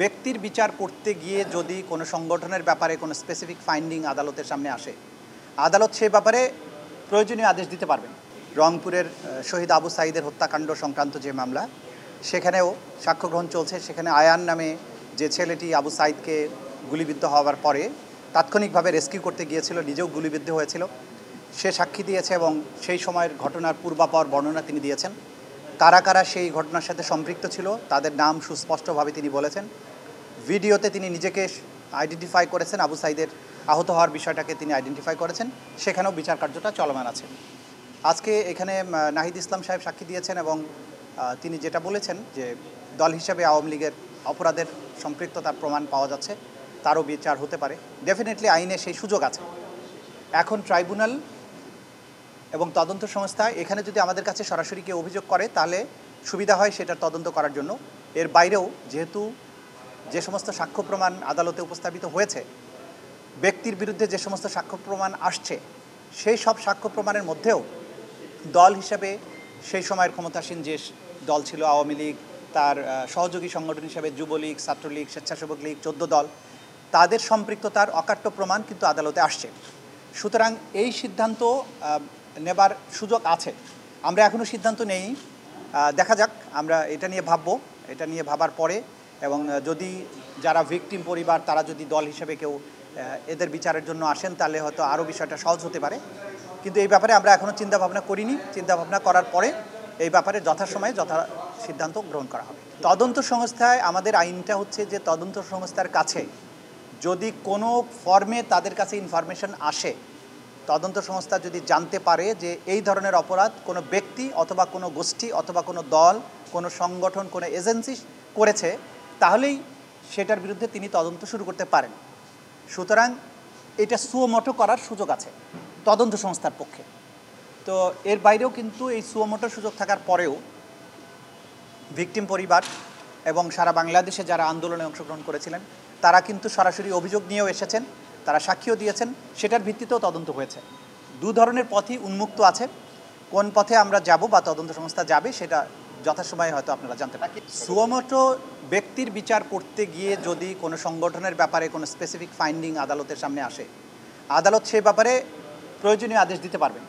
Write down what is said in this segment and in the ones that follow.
ব্যক্তির বিচার করতে গিয়ে যদি কোনো সংগঠনের ব্যাপারে কোনো স্পেসিফিক ফাইন্ডিং আদালতের সামনে আসে, আদালত সে ব্যাপারে প্রয়োজনীয় আদেশ দিতে পারবেন। রংপুরের শহীদ আবু সাঈদের হত্যাকাণ্ড সংক্রান্ত যে মামলা, সেখানেও সাক্ষ্য গ্রহণ চলছে। সেখানে আয়ান নামে যে ছেলেটি আবু সাঈদকে গুলিবিদ্ধ হওয়ার পরে তাৎক্ষণিকভাবে রেস্কিউ করতে গিয়েছিল, নিজেও গুলিবিদ্ধ হয়েছিল, সে সাক্ষী দিয়েছে এবং সেই সময়ের ঘটনার পূর্বাপর বর্ণনা তিনি দিয়েছেন। কারা কারা সেই ঘটনার সাথে সম্পৃক্ত ছিল তাদের নাম সুস্পষ্টভাবে তিনি বলেছেন। ভিডিওতে তিনি নিজেকে আইডেন্টিফাই করেছেন, আবু সাঈদের আহত হওয়ার বিষয়টাকে তিনি আইডেন্টিফাই করেছেন। সেখানেও বিচার কার্যটা চলমান আছে। আজকে এখানে নাহিদ ইসলাম সাহেব সাক্ষী দিয়েছেন এবং তিনি যেটা বলেছেন যে দল হিসেবে আওয়ামী লীগের অপরাধের সম্পৃক্ততার প্রমাণ পাওয়া যাচ্ছে, তারও বিচার হতে পারে। ডেফিনেটলি আইনে সেই সুযোগ আছে। এখন ট্রাইব্যুনাল এবং তদন্ত সংস্থা এখানে যদি আমাদের কাছে সরাসরি কেউ অভিযোগ করে তাহলে সুবিধা হয় সেটার তদন্ত করার জন্য। এর বাইরেও যেহেতু যে সমস্ত সাক্ষ্য প্রমাণ আদালতে উপস্থাপিত হয়েছে, ব্যক্তির বিরুদ্ধে যে সমস্ত সাক্ষ্য প্রমাণ আসছে, সেই সব সাক্ষ্য প্রমাণের মধ্যেও দল হিসেবে সেই সময়ের ক্ষমতাসীন যে দল ছিল আওয়ামী লীগ, তার সহযোগী সংগঠন হিসেবে যুবলীগ, ছাত্রলীগ, স্বেচ্ছাসেবক লীগ, 14 দল, তাদের সম্পৃক্ততার অকাট্য প্রমাণ কিন্তু আদালতে আসছে। সুতরাং এই সিদ্ধান্ত নেবার সুযোগ আছে। আমরা এখনও সিদ্ধান্ত নেই, দেখা যাক। আমরা এটা নিয়ে ভাববো, এটা নিয়ে ভাবার পরে এবং যদি যারা ভিকটিম পরিবার তারা যদি দল হিসেবে কেউ এদের বিচারের জন্য আসেন তাহলে হয়তো আরও বিষয়টা সহজ হতে পারে। কিন্তু এই ব্যাপারে আমরা এখনও চিন্তাভাবনা করিনি। চিন্তাভাবনা করার পরে এই ব্যাপারে যথাসময়ে সিদ্ধান্ত গ্রহণ করা হবে। তদন্ত সংস্থায় আমাদের আইনটা হচ্ছে যে তদন্ত সংস্থার কাছে যদি কোনো ফর্মে তাদের কাছে ইনফরমেশন আসে, তদন্ত সংস্থা যদি জানতে পারে যে এই ধরনের অপরাধ কোনো ব্যক্তি অথবা কোনো গোষ্ঠী অথবা কোনো দল, কোনো সংগঠন, কোনো এজেন্সি করেছে, তাহলেই সেটার বিরুদ্ধে তিনি তদন্ত শুরু করতে পারেন। সুতরাং এটা সুমোটো করার সুযোগ আছে তদন্ত সংস্থার পক্ষে। তো এর বাইরেও কিন্তু এই সুমোটো সুযোগ থাকার পরেও ভিকটিম পরিবার এবং সারা বাংলাদেশে যারা আন্দোলনে অংশগ্রহণ করেছিলেন তারা কিন্তু সরাসরি অভিযোগ নিয়েও এসেছেন, তারা সাক্ষীও দিয়েছেন, সেটার ভিত্তিতেও তদন্ত হয়েছে। দু ধরনের পথই উন্মুক্ত আছে। কোন পথে আমরা যাব বা তদন্ত সংস্থা যাবে সেটা যথাসময়ে হয়তো আপনারা জানতে পারেন। সুমোটো ব্যক্তির বিচার করতে গিয়ে যদি কোনো সংগঠনের ব্যাপারে কোনো স্পেসিফিক ফাইন্ডিং আদালতের সামনে আসে, আদালত সে ব্যাপারে প্রয়োজনীয় আদেশ দিতে পারবেন।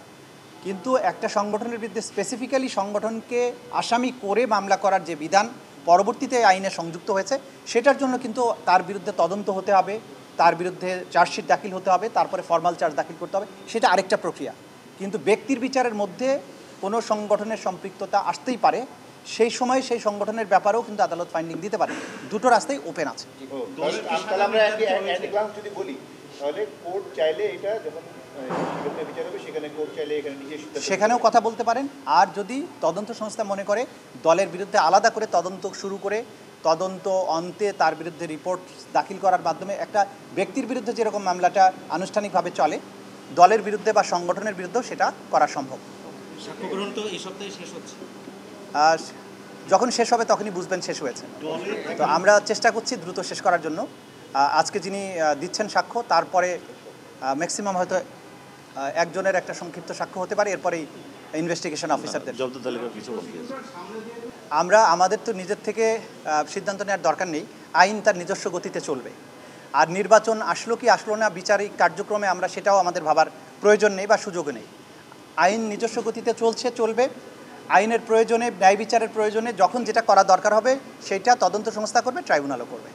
কিন্তু একটা সংগঠনের বিরুদ্ধে স্পেসিফিক্যালি সংগঠনকে আসামি করে মামলা করার যে বিধান পরবর্তীতে আইনে সংযুক্ত হয়েছে, সেটার জন্য কিন্তু তার বিরুদ্ধে তদন্ত হতে হবে, তার বিরুদ্ধে চার্জশিট দাখিল হতে হবে, তারপরে ফর্মাল চার্জ দাখিল করতে হবে, সেটা আরেকটা প্রক্রিয়া। কিন্তু ব্যক্তির বিচারের মধ্যে কোনো সংগঠনের সম্পৃক্ততা আসতেই পারে, সেই সময় সেই সংগঠনের ব্যাপারেও কিন্তু আদালত ফাইন্ডিং দিতে পারে। দুটো রাস্তাই ওপেন আছে। সেখানেও কথা বলতে পারেন। আর যদি তদন্ত সংস্থা মনে করে দলের বিরুদ্ধে আলাদা করে তদন্ত শুরু করে তদন্ত অন্তে তার বিরুদ্ধে রিপোর্ট দাখিল করার মাধ্যমে একটা ব্যক্তির বিরুদ্ধে যেরকম মামলাটা আনুষ্ঠানিকভাবে চলে, দলের বিরুদ্ধে বা সংগঠনের বিরুদ্ধেও সেটা করা সম্ভব। সাক্ষ্য গ্রহণ তো এই সপ্তাহে শেষ হচ্ছে, যখন শেষ হবে তখনই বুঝবেন শেষ হয়েছে। তো আমরা চেষ্টা করছি দ্রুত শেষ করার জন্য। আজকে যিনি দিচ্ছেন সাক্ষ্য, তারপরে ম্যাক্সিমাম হয়তো একজনের একটা সংক্ষিপ্ত সাক্ষ্য হতে পারে, এরপরেই ইনভেস্টিগেশন অফিসারদের। আমরা আমাদের তো নিজের থেকে সিদ্ধান্ত নেওয়ার দরকার নেই, আইন তার নিজস্ব গতিতে চলবে। আর নির্বাচন আসলো কি আসলো না বিচারিক কার্যক্রমে আমরা সেটাও আমাদের ভাবার প্রয়োজন নেই বা সুযোগও নেই। আইন নিজস্ব গতিতে চলবে। আইনের প্রয়োজনে, ন্যায় বিচারের প্রয়োজনে যখন যেটা করা দরকার হবে সেটা তদন্ত সংস্থা করবে, ট্রাইব্যুনালও করবে।